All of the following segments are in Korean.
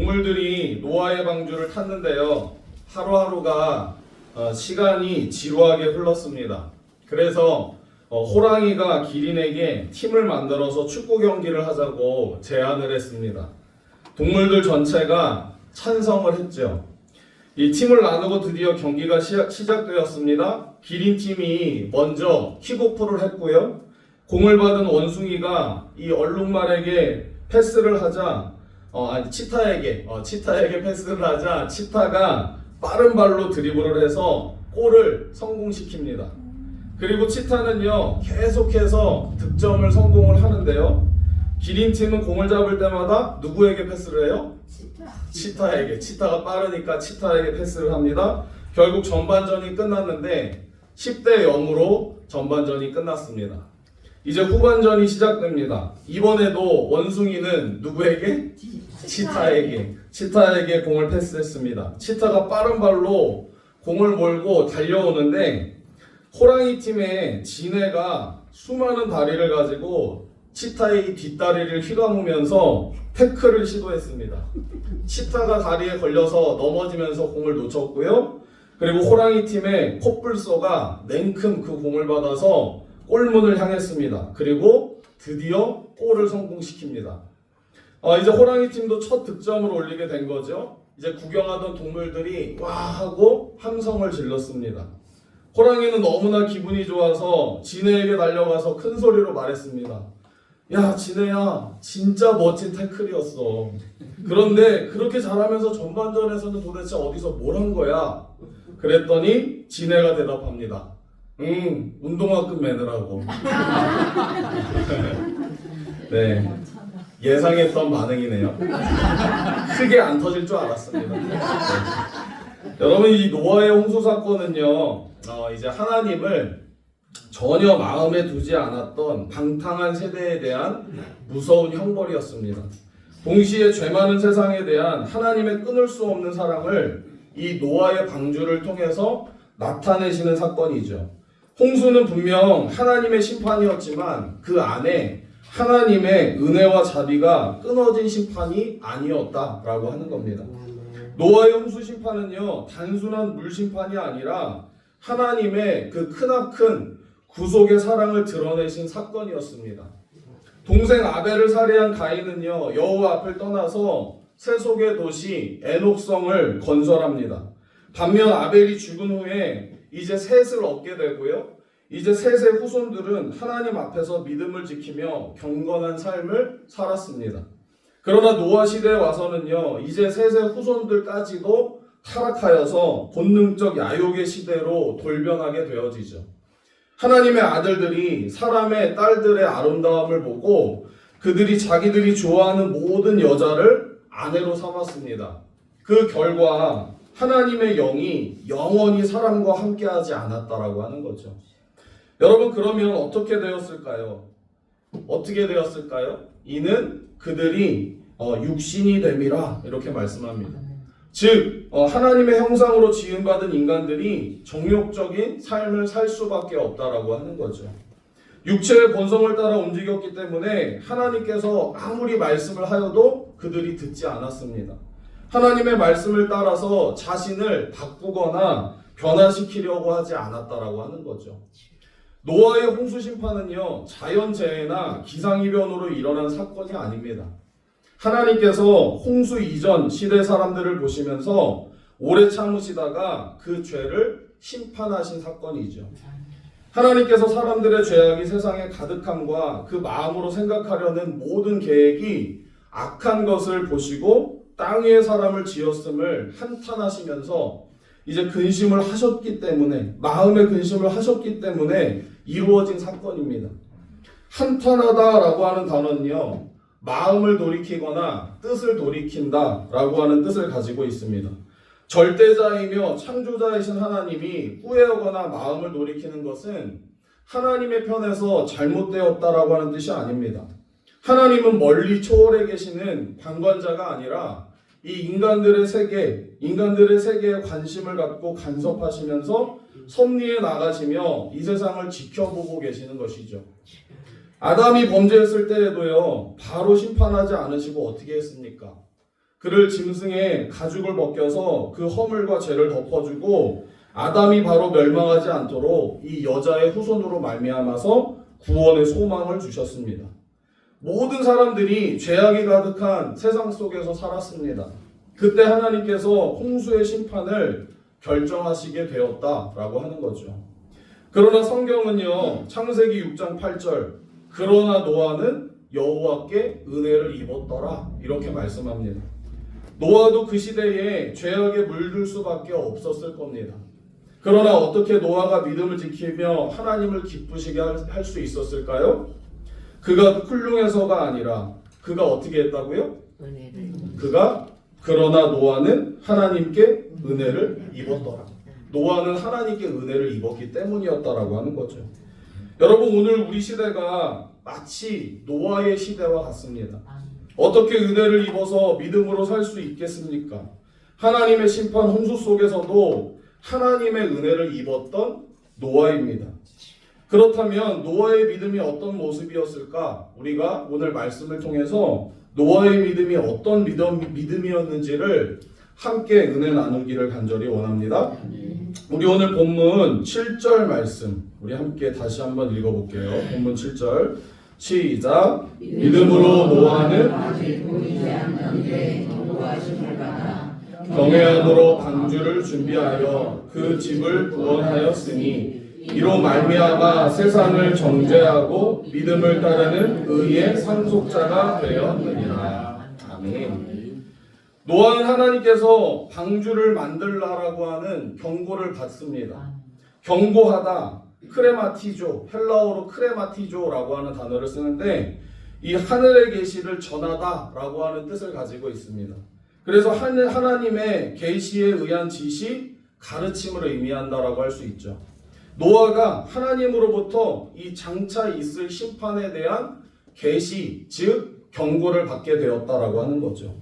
동물들이 노아의 방주를 탔는데요. 하루하루가 시간이 지루하게 흘렀습니다. 그래서 호랑이가 기린에게 팀을 만들어서 축구 경기를 하자고 제안을 했습니다. 동물들 전체가 찬성을 했죠. 이 팀을 나누고 드디어 경기가 시작되었습니다. 기린 팀이 먼저 킥오프를 했고요. 공을 받은 원숭이가 이 얼룩말에게 패스를 하자 치타에게 패스를 하자 치타가 빠른 발로 드리블을 해서 골을 성공시킵니다. 그리고 치타는요 계속해서 득점을 성공을 하는데요. 기린팀은 공을 잡을 때마다 누구에게 패스를 해요? 치타에게. 치타가 빠르니까 치타에게 패스를 합니다. 결국 전반전이 끝났는데 10대 0으로 전반전이 끝났습니다. 이제 후반전이 시작됩니다. 이번에도 원숭이는 누구에게? 치타에게 공을 패스했습니다. 치타가 빠른 발로 공을 몰고 달려오는데 호랑이 팀의 지네가 수많은 다리를 가지고 치타의 뒷다리를 휘감으면서 태클을 시도했습니다. 치타가 다리에 걸려서 넘어지면서 공을 놓쳤고요. 그리고 호랑이 팀의 코뿔소가 냉큼 그 공을 받아서 골문을 향했습니다. 그리고 드디어 골을 성공시킵니다. 이제 호랑이 팀도 첫 득점을 올리게 된 거죠. 이제 구경하던 동물들이 와 하고 함성을 질렀습니다. 호랑이는 너무나 기분이 좋아서 지네에게 달려가서 큰 소리로 말했습니다. 야 지네야 진짜 멋진 태클이었어. 그런데 그렇게 잘하면서 전반전에서는 도대체 어디서 뭘 한 거야? 그랬더니 지네가 대답합니다. 운동화 끈 매느라고. 네, 예상했던 반응이네요. 크게 안 터질 줄 알았습니다. 네. 여러분 이 노아의 홍수 사건은요 이제 하나님을 전혀 마음에 두지 않았던 방탕한 세대에 대한 무서운 형벌이었습니다. 동시에 죄 많은 세상에 대한 하나님의 끊을 수 없는 사랑을 이 노아의 방주를 통해서 나타내시는 사건이죠. 홍수는 분명 하나님의 심판이었지만 그 안에 하나님의 은혜와 자비가 끊어진 심판이 아니었다라고 하는 겁니다. 노아의 홍수 심판은요 단순한 물 심판이 아니라 하나님의 그 크나큰 구속의 사랑을 드러내신 사건이었습니다. 동생 아벨을 살해한 가인은요 여호와 앞을 떠나서 세속의 도시 에녹성을 건설합니다. 반면 아벨이 죽은 후에 이제 셋을 얻게 되고요. 이제 셋의 후손들은 하나님 앞에서 믿음을 지키며 경건한 삶을 살았습니다. 그러나 노아 시대에 와서는요 이제 셋의 후손들까지도 타락하여서 본능적 야욕의 시대로 돌변하게 되어지죠. 하나님의 아들들이 사람의 딸들의 아름다움을 보고 그들이 자기들이 좋아하는 모든 여자를 아내로 삼았습니다. 그 결과 하나님의 영이 영원히 사람과 함께하지 않았다라고 하는 거죠. 여러분 그러면 어떻게 되었을까요? 이는 그들이 육신이 됨이라 이렇게 말씀합니다. 즉 하나님의 형상으로 지음받은 인간들이 정욕적인 삶을 살 수밖에 없다라고 하는 거죠. 육체의 본성을 따라 움직였기 때문에 하나님께서 아무리 말씀을 하여도 그들이 듣지 않았습니다. 하나님의 말씀을 따라서 자신을 바꾸거나 변화시키려고 하지 않았다라고 하는 거죠. 노아의 홍수 심판은요 자연재해나 기상이변으로 일어난 사건이 아닙니다. 하나님께서 홍수 이전 시대 사람들을 보시면서 오래 참으시다가 그 죄를 심판하신 사건이죠. 하나님께서 사람들의 죄악이 세상에 가득함과 그 마음으로 생각하려는 모든 계획이 악한 것을 보시고 땅 위에 사람을 지었음을 한탄하시면서 이제 근심을 하셨기 때문에 마음의 근심을 하셨기 때문에 이루어진 사건입니다. 한탄하다라고 하는 단어는요 마음을 돌이키거나 뜻을 돌이킨다 라고 하는 뜻을 가지고 있습니다. 절대자이며 창조자이신 하나님이 후회하거나 마음을 돌이키는 것은 하나님의 편에서 잘못되었다라고 하는 뜻이 아닙니다. 하나님은 멀리 초월해 계시는 방관자가 아니라 이 인간들의 세계에 관심을 갖고 간섭하시면서 섭리해 나가시며 이 세상을 지켜보고 계시는 것이죠. 아담이 범죄했을 때에도요 바로 심판하지 않으시고 어떻게 했습니까? 그를 짐승의 가죽을 벗겨서 그 허물과 죄를 덮어주고 아담이 바로 멸망하지 않도록 이 여자의 후손으로 말미암아서 구원의 소망을 주셨습니다. 모든 사람들이 죄악이 가득한 세상 속에서 살았습니다. 그때 하나님께서 홍수의 심판을 결정하시게 되었다라고 하는 거죠. 그러나 성경은요, 창세기 6장 8절, 그러나 노아는 여호와께 은혜를 입었더라 이렇게 말씀합니다. 노아도 그 시대에 죄악에 물들 수밖에 없었을 겁니다. 그러나 어떻게 노아가 믿음을 지키며 하나님을 기쁘시게 할 수 있었을까요? 그가 훌륭해서가 아니라 그가 어떻게 했다고요? 그러나 노아는 하나님께 은혜를 입었더라. 노아는 하나님께 은혜를 입었기 때문이었다라고 하는 거죠. 여러분, 오늘 우리 시대가 마치 노아의 시대와 같습니다. 어떻게 은혜를 입어서 믿음으로 살 수 있겠습니까? 하나님의 심판 홍수 속에서도 하나님의 은혜를 입었던 노아입니다. 그렇다면 노아의 믿음이 어떤 모습이었을까? 우리가 오늘 말씀을 통해서 노아의 믿음이 어떤 믿음이었는지를 함께 은혜 나누기를 간절히 원합니다. 우리 오늘 본문 7절 말씀 우리 함께 다시 한번 읽어볼게요. 본문 7절 시작. 믿음으로 노아는 아직 보이지 않는데 노하심을 받아 경외함으로 방주를 준비하여 그 집을 구원하였으니 이로 말미암아 세상을 정죄하고 믿음을 따르는 의의 상속자가 되었느니라. 아멘. 노아는 하나님께서 방주를 만들라라고 하는 경고를 받습니다. 경고하다, 크레마티조, 헬라어로 크레마티조라고 하는 단어를 쓰는데 이 하늘의 계시를 전하다라고 하는 뜻을 가지고 있습니다. 그래서 하나님의 계시에 의한 지시, 가르침을 의미한다라고 할 수 있죠. 노아가 하나님으로부터 이 장차 있을 심판에 대한 계시, 즉 경고를 받게 되었다라고 하는 거죠.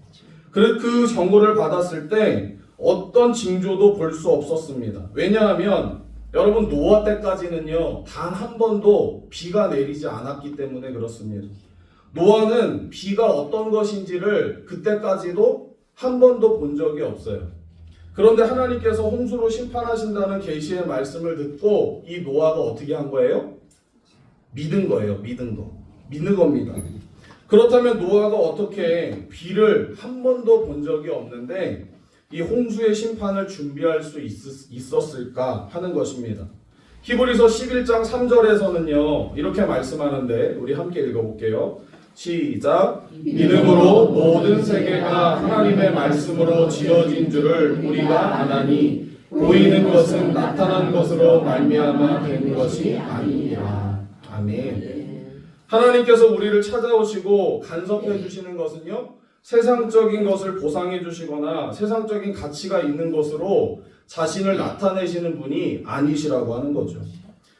그 경고를 받았을 때 어떤 징조도 볼 수 없었습니다. 왜냐하면 여러분, 노아 때까지는요 단 한 번도 비가 내리지 않았기 때문에 그렇습니다. 노아는 비가 어떤 것인지를 그때까지도 한 번도 본 적이 없어요. 그런데 하나님께서 홍수로 심판하신다는 계시의 말씀을 듣고 이 노아가 어떻게 한 거예요? 믿은 거예요. 믿는 겁니다. 그렇다면 노아가 어떻게 비를 한 번도 본 적이 없는데 이 홍수의 심판을 준비할 수 있었을까 하는 것입니다. 히브리서 11장 3절에서는요 이렇게 말씀하는데 우리 함께 읽어볼게요. 시작. 믿음으로 모든 세계가 하나님의 말씀으로 지어진 줄을 우리가 아나니 보이는 것은 나타난 것으로 말미암아 된 것이 아니니라. 아멘. 하나님께서 우리를 찾아오시고 간섭해 주시는 것은요 세상적인 것을 보상해 주시거나 세상적인 가치가 있는 것으로 자신을 나타내시는 분이 아니시라고 하는 거죠.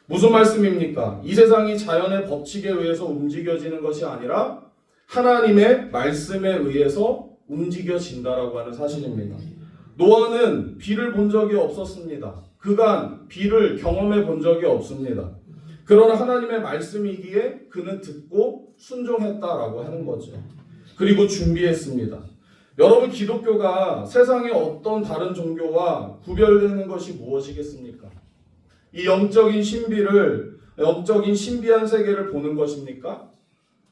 무슨 말씀입니까? 이 세상이 자연의 법칙에 의해서 움직여지는 것이 아니라 하나님의 말씀에 의해서 움직여진다라고 하는 사실입니다. 노아는 비를 본 적이 없었습니다. 그간 비를 경험해 본 적이 없습니다. 그러나 하나님의 말씀이기에 그는 듣고 순종했다라고 하는 거죠. 그리고 준비했습니다. 여러분, 기독교가 세상의 어떤 다른 종교와 구별되는 것이 무엇이겠습니까? 이 영적인 신비한 세계를 보는 것입니까?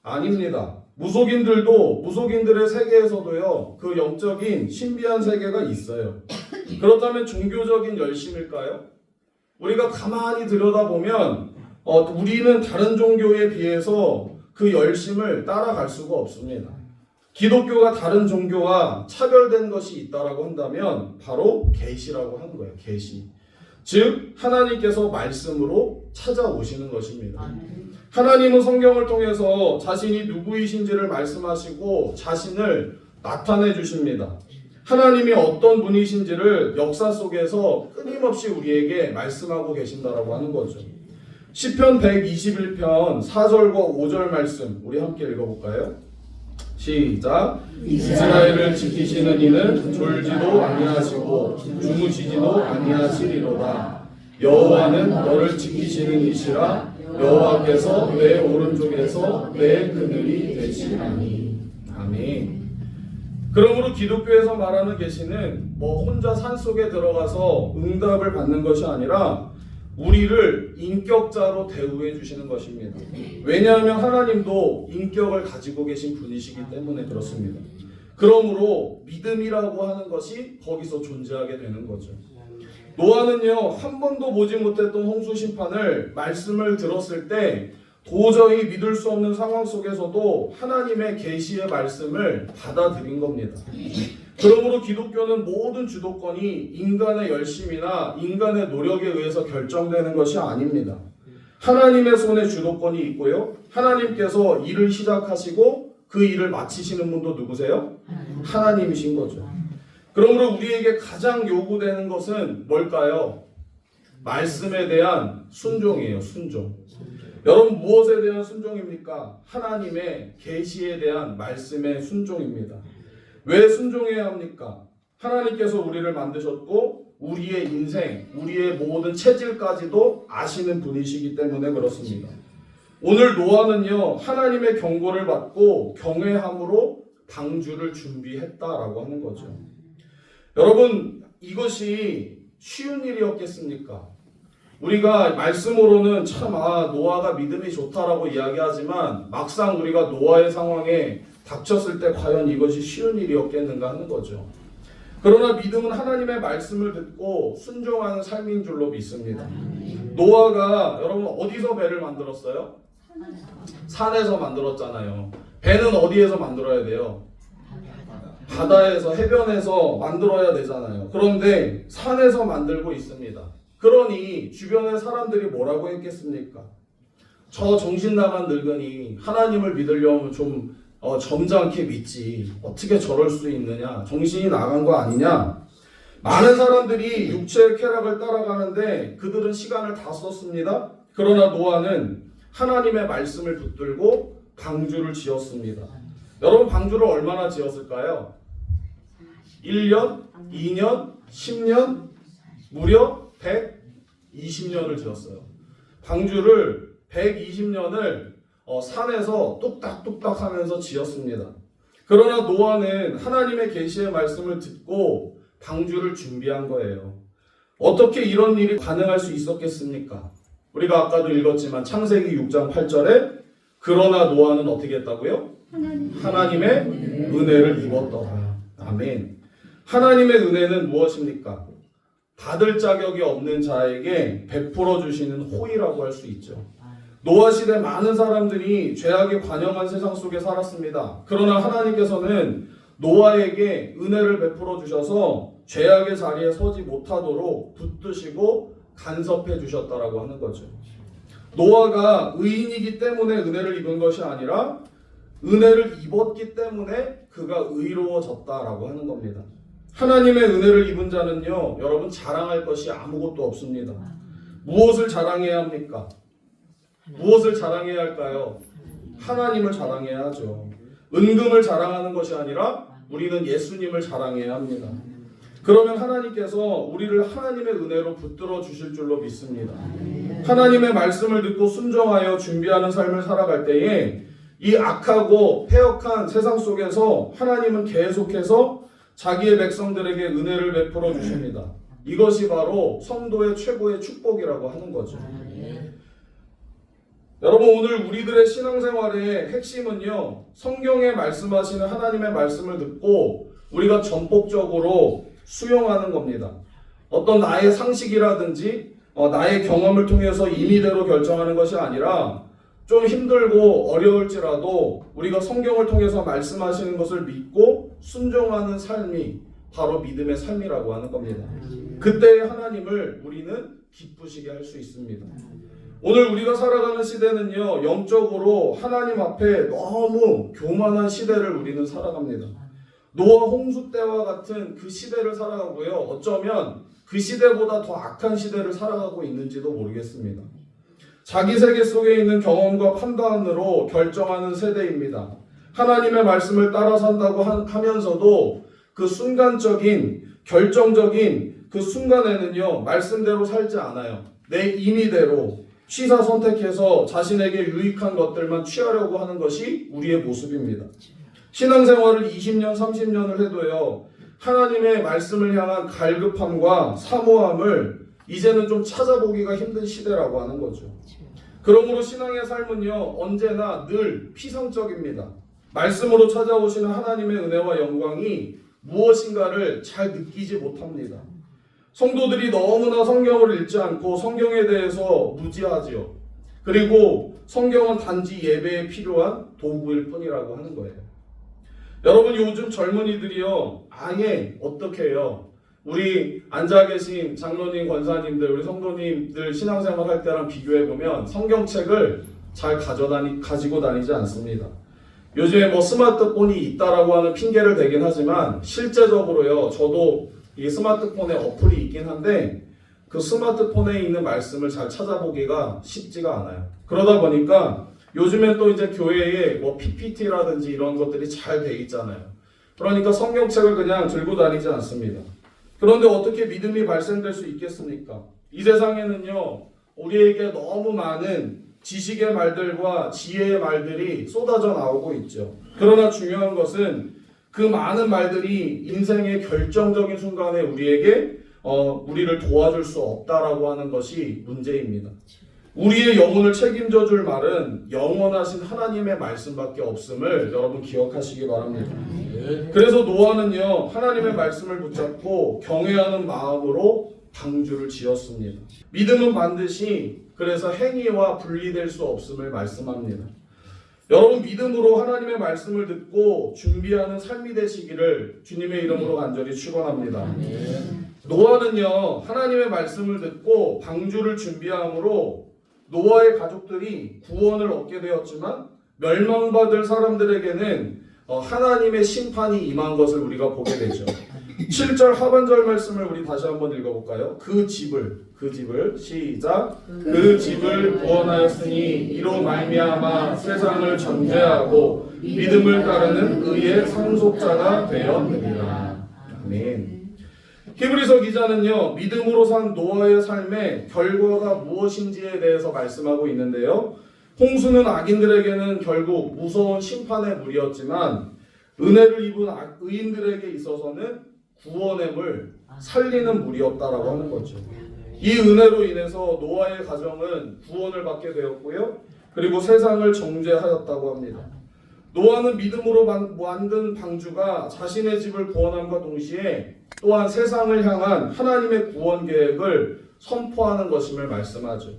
아닙니다. 무속인들의 세계에서도요, 그 영적인 신비한 세계가 있어요. 그렇다면 종교적인 열심일까요? 우리가 가만히 들여다보면, 우리는 다른 종교에 비해서 그 열심을 따라갈 수가 없습니다. 기독교가 다른 종교와 차별된 것이 있다라고 한다면, 바로 계시라고 하는 거예요, 계시. 즉 하나님께서 말씀으로 찾아오시는 것입니다. 하나님은 성경을 통해서 자신이 누구이신지를 말씀하시고 자신을 나타내 주십니다. 하나님이 어떤 분이신지를 역사 속에서 끊임없이 우리에게 말씀하고 계신다라고 하는 거죠. 시편 121편 4절과 5절 말씀 우리 함께 읽어볼까요? 시작. 이스라엘을 지키시는 이는 졸지도 아니하시고 주무시지도 아니하시리로다. 여호와는 너를 지키시는 이시라. 여호와께서 내 오른쪽에서 내 그늘이 되시나니. 아멘. 그러므로 기독교에서 말하는 계시는 뭐 혼자 산속에 들어가서 응답을 받는 것이 아니라 우리를 인격자로 대우해 주시는 것입니다. 왜냐하면 하나님도 인격을 가지고 계신 분이시기 때문에 그렇습니다. 그러므로 믿음이라고 하는 것이 거기서 존재하게 되는 거죠. 노아는요, 한 번도 보지 못했던 홍수 심판을 말씀을 들었을 때 도저히 믿을 수 없는 상황 속에서도 하나님의 계시의 말씀을 받아들인 겁니다. 그러므로 기독교는 모든 주도권이 인간의 열심이나 인간의 노력에 의해서 결정되는 것이 아닙니다. 하나님의 손에 주도권이 있고요. 하나님께서 일을 시작하시고 그 일을 마치시는 분도 누구세요? 하나님이신 거죠. 그러므로 우리에게 가장 요구되는 것은 뭘까요? 말씀에 대한 순종이에요. 순종. 여러분 무엇에 대한 순종입니까? 하나님의 계시에 대한 말씀의 순종입니다. 왜 순종해야 합니까? 하나님께서 우리를 만드셨고 우리의 인생, 우리의 모든 체질까지도 아시는 분이시기 때문에 그렇습니다. 오늘 노아는요, 하나님의 경고를 받고 경외함으로 방주를 준비했다라고 하는 거죠. 여러분, 이것이 쉬운 일이었겠습니까? 우리가 말씀으로는 참 노아가 믿음이 좋다라고 이야기하지만 막상 우리가 노아의 상황에 닥쳤을 때 과연 이것이 쉬운 일이었겠는가 하는 거죠. 그러나 믿음은 하나님의 말씀을 듣고 순종하는 삶인 줄로 믿습니다. 노아가 여러분 어디서 배를 만들었어요? 산에서 만들었잖아요. 배는 어디에서 만들어야 돼요? 바다에서, 해변에서 만들어야 되잖아요. 그런데 산에서 만들고 있습니다. 그러니 주변의 사람들이 뭐라고 했겠습니까? 저 정신 나간 늙은이 하나님을 믿으려면 좀 점잖게 믿지. 어떻게 저럴 수 있느냐? 정신이 나간 거 아니냐? 많은 사람들이 육체의 쾌락을 따라가는데 그들은 시간을 다 썼습니다. 그러나 노아는 하나님의 말씀을 붙들고 방주를 지었습니다. 여러분 방주를 얼마나 지었을까요? 1년, 2년, 10년, 무려 120년을 지었어요. 방주를 120년을 산에서 뚝딱뚝딱 하면서 지었습니다. 그러나 노아는 하나님의 계시의 말씀을 듣고 방주를 준비한 거예요. 어떻게 이런 일이 가능할 수 있었겠습니까? 우리가 아까도 읽었지만 창세기 6장 8절에 그러나 노아는 어떻게 했다고요? 하나님의 은혜를 입었더라. 아멘. 하나님의 은혜는 무엇입니까? 받을 자격이 없는 자에게 베풀어 주시는 호의라고 할 수 있죠. 노아 시대 많은 사람들이 죄악에 관영한 세상 속에 살았습니다. 그러나 하나님께서는 노아에게 은혜를 베풀어 주셔서 죄악의 자리에 서지 못하도록 붙드시고 간섭해 주셨다라고 하는 거죠. 노아가 의인이기 때문에 은혜를 입은 것이 아니라 은혜를 입었기 때문에 그가 의로워졌다라고 하는 겁니다. 하나님의 은혜를 입은 자는요, 여러분 자랑할 것이 아무것도 없습니다. 무엇을 자랑해야 합니까? 무엇을 자랑해야 할까요? 하나님을 자랑해야 하죠. 은금을 자랑하는 것이 아니라 우리는 예수님을 자랑해야 합니다. 그러면 하나님께서 우리를 하나님의 은혜로 붙들어 주실 줄로 믿습니다. 하나님의 말씀을 듣고 순종하여 준비하는 삶을 살아갈 때에 이 악하고 패역한 세상 속에서 하나님은 계속해서 자기의 백성들에게 은혜를 베풀어 주십니다. 이것이 바로 성도의 최고의 축복이라고 하는 거죠. 여러분 오늘 우리들의 신앙생활의 핵심은요, 성경에 말씀하시는 하나님의 말씀을 듣고 우리가 전폭적으로 수용하는 겁니다. 어떤 나의 상식이라든지 나의 경험을 통해서 임의대로 결정하는 것이 아니라 좀 힘들고 어려울지라도 우리가 성경을 통해서 말씀하시는 것을 믿고 순종하는 삶이 바로 믿음의 삶이라고 하는 겁니다. 그때 하나님을 우리는 기쁘시게 할 수 있습니다. 오늘 우리가 살아가는 시대는요, 영적으로 하나님 앞에 너무 교만한 시대를 우리는 살아갑니다. 노아 홍수 때와 같은 그 시대를 살아가고요, 어쩌면 그 시대보다 더 악한 시대를 살아가고 있는지도 모르겠습니다. 자기 세계 속에 있는 경험과 판단으로 결정하는 세대입니다. 하나님의 말씀을 따라 산다고 하면서도 그 순간적인 결정적인 그 순간에는요, 말씀대로 살지 않아요. 내 임의대로 취사 선택해서 자신에게 유익한 것들만 취하려고 하는 것이 우리의 모습입니다. 신앙생활을 20년, 30년을 해도요, 하나님의 말씀을 향한 갈급함과 사모함을 이제는 좀 찾아보기가 힘든 시대라고 하는 거죠. 그러므로 신앙의 삶은요, 언제나 늘 피상적입니다. 말씀으로 찾아오시는 하나님의 은혜와 영광이 무엇인가를 잘 느끼지 못합니다. 성도들이 너무나 성경을 읽지 않고 성경에 대해서 무지하지요. 그리고 성경은 단지 예배에 필요한 도구일 뿐이라고 하는 거예요. 여러분, 요즘 젊은이들이요, 아예 어떻게 해요? 우리 앉아 계신 장로님, 권사님들, 우리 성도님들 신앙생활 할 때랑 비교해보면 성경책을 잘 가지고 다니지 않습니다. 요즘에 뭐 스마트폰이 있다라고 하는 핑계를 대긴 하지만 실제적으로요, 저도 이 스마트폰에 어플이 있긴 한데 그 스마트폰에 있는 말씀을 잘 찾아보기가 쉽지가 않아요. 그러다 보니까 요즘엔 또 이제 교회에 뭐 PPT라든지 이런 것들이 잘 돼 있잖아요. 그러니까 성경책을 그냥 들고 다니지 않습니다. 그런데 어떻게 믿음이 발생될 수 있겠습니까? 이 세상에는요, 우리에게 너무 많은 지식의 말들과 지혜의 말들이 쏟아져 나오고 있죠. 그러나 중요한 것은 그 많은 말들이 인생의 결정적인 순간에 우리를 도와줄 수 없다라고 하는 것이 문제입니다. 우리의 영혼을 책임져 줄 말은 영원하신 하나님의 말씀밖에 없음을 여러분 기억하시기 바랍니다. 그래서 노아는요, 하나님의 말씀을 붙잡고 경외하는 마음으로 방주를 지었습니다. 믿음은 반드시 그래서 행위와 분리될 수 없음을 말씀합니다. 여러분, 믿음으로 하나님의 말씀을 듣고 준비하는 삶이 되시기를 주님의 이름으로 간절히 축원합니다. 노아는요, 하나님의 말씀을 듣고 방주를 준비함으로 노아의 가족들이 구원을 얻게 되었지만 멸망받을 사람들에게는 하나님의 심판이 임한 것을 우리가 보게 되죠. 7절 하반절 말씀을 우리 다시 한번 읽어볼까요? 그 집을 시작. 그 집을 구원하였으니 이로 말미암아 세상을 정죄하고 믿음을 따르는 의의 상속자가 되었느니라. 아멘. 히브리서 기자는요, 믿음으로 산 노아의 삶의 결과가 무엇인지에 대해서 말씀하고 있는데요, 홍수는 악인들에게는 결국 무서운 심판의 물이었지만 은혜를 입은 의인들에게 있어서는 구원의 물, 살리는 물이었다라고 하는 거죠. 이 은혜로 인해서 노아의 가정은 구원을 받게 되었고요, 그리고 세상을 정죄하였다고 합니다. 노아는 믿음으로 만든 방주가 자신의 집을 구원함과 동시에 또한 세상을 향한 하나님의 구원 계획을 선포하는 것임을 말씀하죠.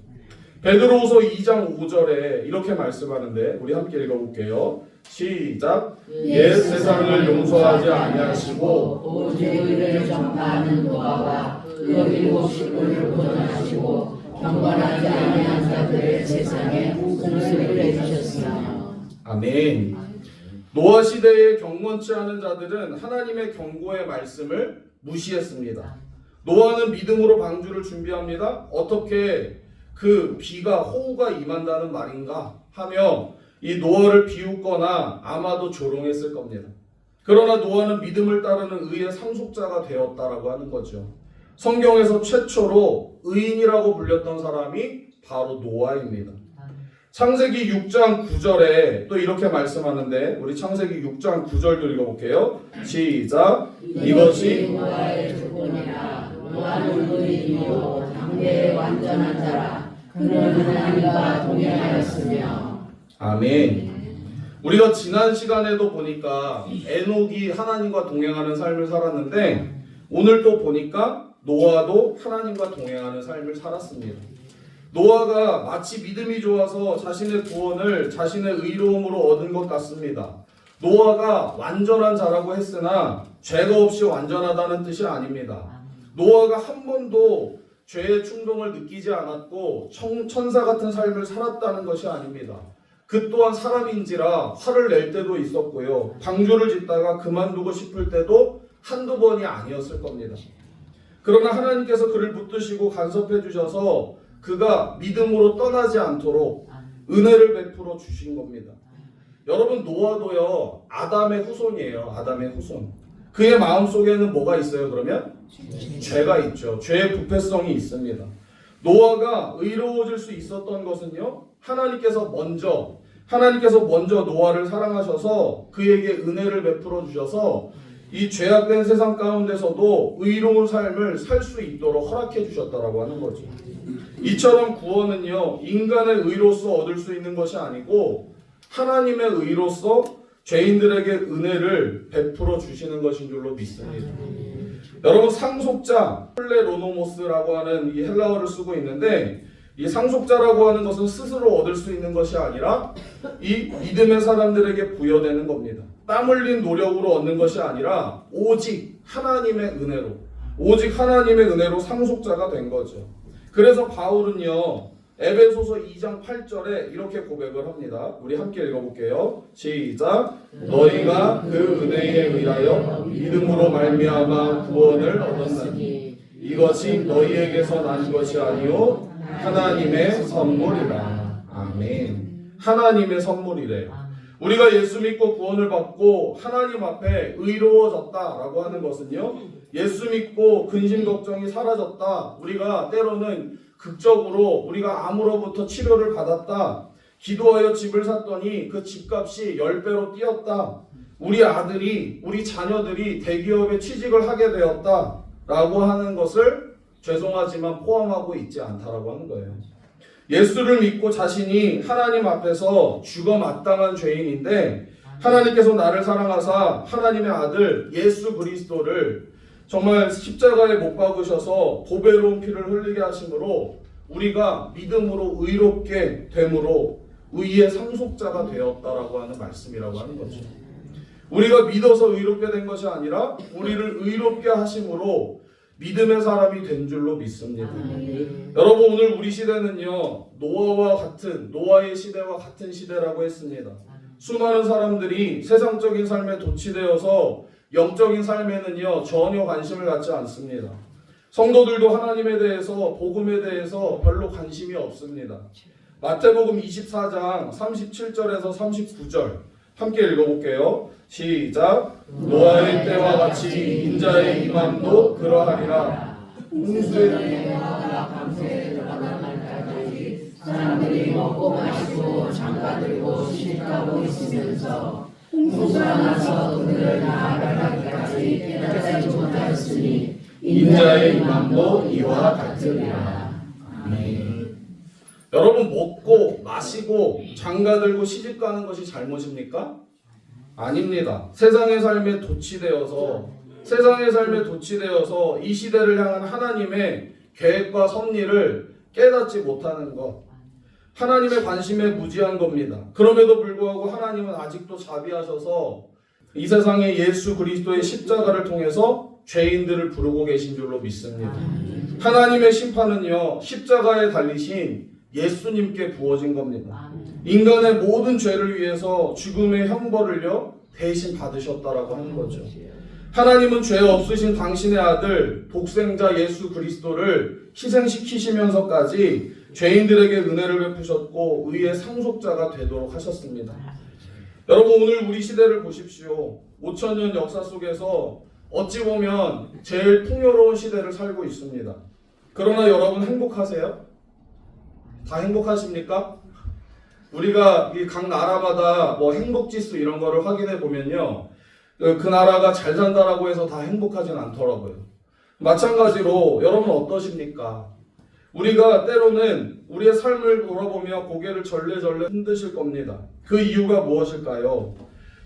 베드로후서 2장 5절에 이렇게 말씀하는데 우리 함께 읽어볼게요. 시작. 옛 세상을 용서하지 아니하시고 오직 의를 전파하는 노아와 그 일곱 식구를 구원하시고 경건하지 아니한 자들의 세상에 홍수를 내주셨으며. 아멘. 노아 시대의 경건치 않은 자들은 하나님의 경고의 말씀을 무시했습니다. 노아는 믿음으로 방주를 준비합니다. 어떻게 그 비가 호우가 임한다는 말인가 하며 이 노아를 비웃거나 아마도 조롱했을 겁니다. 그러나 노아는 믿음을 따르는 의의 상속자가 되었다라고 하는 거죠. 성경에서 최초로 의인이라고 불렸던 사람이 바로 노아입니다. 창세기 6장 9절에 또 이렇게 말씀하는데 우리 창세기 6장 9절도 읽어볼게요. 시작. 이것이 노아의 조건이라. 노아는 의인이요 당대의 완전한 자라. 그는 하나님과 동행하였으며. 아멘. 우리가 지난 시간에도 보니까 에녹이 하나님과 동행하는 삶을 살았는데 오늘 또 보니까 노아도 하나님과 동행하는 삶을 살았습니다. 노아가 마치 믿음이 좋아서 자신의 구원을 자신의 의로움으로 얻은 것 같습니다. 노아가 완전한 자라고 했으나 죄가 없이 완전하다는 뜻이 아닙니다. 노아가 한 번도 죄의 충동을 느끼지 않았고 천사 같은 삶을 살았다는 것이 아닙니다. 그 또한 사람인지라 화를 낼 때도 있었고요. 방주를 짓다가 그만두고 싶을 때도 한두 번이 아니었을 겁니다. 그러나 하나님께서 그를 붙드시고 간섭해 주셔서 그가 믿음으로 떠나지 않도록 은혜를 베풀어 주신 겁니다. 여러분, 노아도요 아담의 후손이에요. 아담의 후손. 그의 마음속에는 뭐가 있어요? 그러면 죄가 있죠. 죄의 부패성이 있습니다. 노아가 의로워질 수 있었던 것은요, 하나님께서 먼저 하나님께서 먼저 노아를 사랑하셔서 그에게 은혜를 베풀어 주셔서 이 죄악된 세상 가운데서도 의로운 삶을 살 수 있도록 허락해 주셨다라고 하는 거죠. 이처럼 구원은요, 인간의 의로서 얻을 수 있는 것이 아니고 하나님의 의로서 죄인들에게 은혜를 베풀어 주시는 것인 줄로 믿습니다. 여러분, 상속자 플레로노모스라고 하는 이 헬라어를 쓰고 있는데, 이 상속자라고 하는 것은 스스로 얻을 수 있는 것이 아니라 이 믿음의 사람들에게 부여되는 겁니다. 땀 흘린 노력으로 얻는 것이 아니라 오직 하나님의 은혜로, 오직 하나님의 은혜로 상속자가 된 거죠. 그래서 바울은요, 에베소서 2장 8절에 이렇게 고백을 합니다. 우리 함께 읽어볼게요. 시작. 너희가 그 은혜에 의하여 믿음으로 말미암아 구원을 얻었나니 이것이 너희에게서 난 것이 아니요 하나님의 선물이라. 아멘. 하나님의 선물이래요. 우리가 예수 믿고 구원을 받고 하나님 앞에 의로워졌다라고 하는 것은요, 예수 믿고 근심 걱정이 사라졌다, 우리가 때로는 극적으로 우리가 암으로부터 치료를 받았다, 기도하여 집을 샀더니 그 집값이 10배로 뛰었다, 우리 아들이, 우리 자녀들이 대기업에 취직을 하게 되었다 라고 하는 것을 죄송하지만 포함하고 있지 않다라고 하는 거예요. 예수를 믿고 자신이 하나님 앞에서 죽어 마땅한 죄인인데 하나님께서 나를 사랑하사 하나님의 아들 예수 그리스도를 정말 십자가에 못 박으셔서 보배로운 피를 흘리게 하심으로 우리가 믿음으로 의롭게 됨으로 의의 상속자가 되었다라고 하는 말씀이라고 하는 거죠. 우리가 믿어서 의롭게 된 것이 아니라 우리를 의롭게 하심으로 믿음의 사람이 된 줄로 믿습니다. 여러분, 오늘 우리 시대는요, 노아의 시대와 같은 시대라고 했습니다. 수많은 사람들이 세상적인 삶에 도취되어서 영적인 삶에는요, 전혀 관심을 갖지 않습니다. 성도들도 하나님에 대해서, 복음에 대해서 별로 관심이 없습니다. 마태복음 24장 37절에서 39절 함께 읽어볼게요. 시작. 노아의 때와 같이 인자의 임함도 그러하리라. 홍수의 때와 밤새 들어가는 날까지 사람들이 먹고 마시고 장가들고 시집가고 있으면서 홍수가 나서 그들을 다 멸하기까지 깨닫지 못하였으니 인자의 임함도 이와 같으리라. 아멘. 여러분, 먹고 마시고 장가들고 시집가는 것이 잘못입니까? 아닙니다. 세상의 삶에 도취되어서 이 시대를 향한 하나님의 계획과 섭리를 깨닫지 못하는 것, 하나님의 관심에 무지한 겁니다. 그럼에도 불구하고 하나님은 아직도 자비하셔서 이 세상에 예수 그리스도의 십자가를 통해서 죄인들을 부르고 계신 줄로 믿습니다. 하나님의 심판은요, 십자가에 달리신 예수님께 부어진 겁니다. 인간의 모든 죄를 위해서 죽음의 형벌을요, 대신 받으셨다라고 하는 거죠. 하나님은 죄 없으신 당신의 아들 독생자 예수 그리스도를 희생시키시면서까지 죄인들에게 은혜를 베푸셨고 의의 상속자가 되도록 하셨습니다. 여러분, 오늘 우리 시대를 보십시오. 5000년 역사 속에서 어찌 보면 제일 풍요로운 시대를 살고 있습니다. 그러나 여러분, 행복하세요? 다 행복하십니까? 우리가 각 나라마다 뭐 행복지수 이런 거를 확인해 보면요, 그 나라가 잘 산다라고 해서 다 행복하진 않더라고요. 마찬가지로 여러분 어떠십니까? 우리가 때로는 우리의 삶을 돌아보며 고개를 절레절레 흔드실 겁니다. 그 이유가 무엇일까요?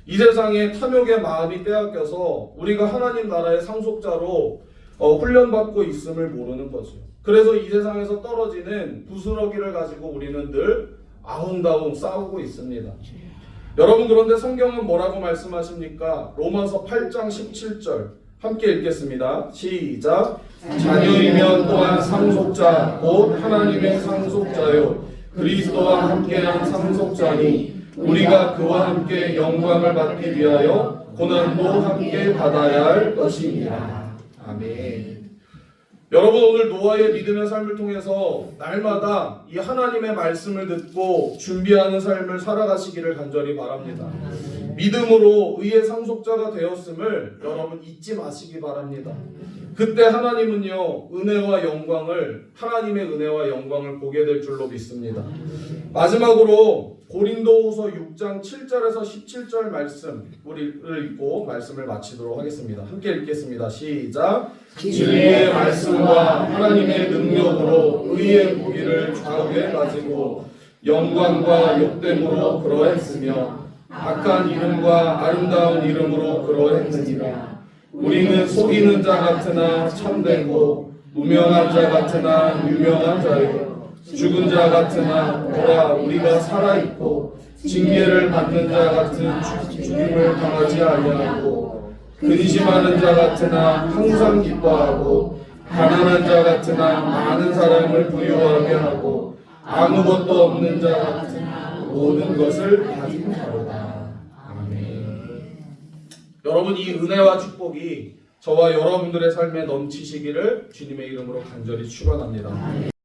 이 세상에 탐욕의 마음이 빼앗겨서 우리가 하나님 나라의 상속자로 훈련받고 있음을 모르는 거죠. 그래서 이 세상에서 떨어지는 부스러기를 가지고 우리는 늘 아웅다웅 싸우고 있습니다. 여러분, 그런데 성경은 뭐라고 말씀하십니까? 로마서 8장 17절 함께 읽겠습니다. 시작. 자녀이면 또한 상속자 곧 하나님의 상속자요 그리스도와 함께한 상속자니 우리가 그와 함께 영광을 받기 위하여 고난도 함께 받아야 할 것입니다. 아멘. 여러분, 오늘 노아의 믿음의 삶을 통해서 날마다 이 하나님의 말씀을 듣고 준비하는 삶을 살아가시기를 간절히 바랍니다. 믿음으로 의의 상속자가 되었음을 여러분 잊지 마시기 바랍니다. 그때 하나님은요, 하나님의 은혜와 영광을 보게 될 줄로 믿습니다. 마지막으로 고린도후서 6장 7절에서 17절 말씀을 읽고 말씀을 마치도록 하겠습니다. 함께 읽겠습니다. 시작. 진리의 말씀과 하나님의 능력으로 의의 무기를 좌우에 가지고 영광과 욕됨으로 그러했으며 악한 이름과 아름다운 이름으로 그러했느니라. 우리는 속이는 자 같으나 참되고 무명한 자 같으나 유명한 자요 죽은 자 같으나 보라 우리가 살아있고 징계를 받는 자 같은 죽임을 당하지 아니하고 근심하는 자 같으나 항상 기뻐하고 가난한 자 같으나 많은 사람을 부유하게 하고 아무것도 없는 자 같으나 모든 것을 가진 자로다. 아멘. 여러분 이 은혜와 축복이 저와 여러분들의 삶에 넘치시기를 주님의 이름으로 간절히 축원합니다.